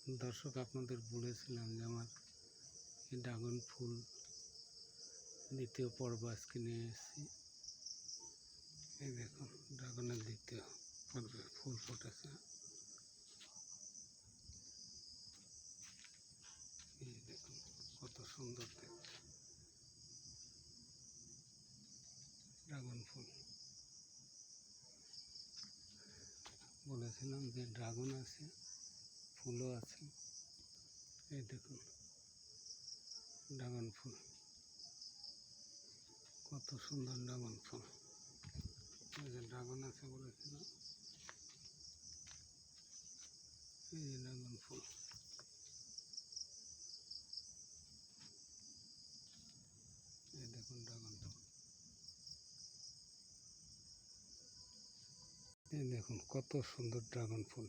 দর্শক, আপনাদের বলেছিলাম যে আমার এই ড্রাগন ফুল দ্বিতীয় পর্ব আজকে নিয়ে এসেছি। এই দেখুন, ড্রাগনের দ্বিতীয় পর্বে ফুল ফুটেছে। এই দেখুন কত সুন্দর দেখতে ড্রাগন ফুল। বলেছিলাম যে ড্রাগন আছে, ফুলও আছে। এই দেখুন ড্রাগন ফুল, কত সুন্দর ড্রাগন ফুল। এই যে ড্রাগন আছে বলেছিলাম, এই যে ড্রাগন ফুল। এই দেখুন ড্রাগন ফুল, এই দেখুন কত সুন্দর ড্রাগন ফুল।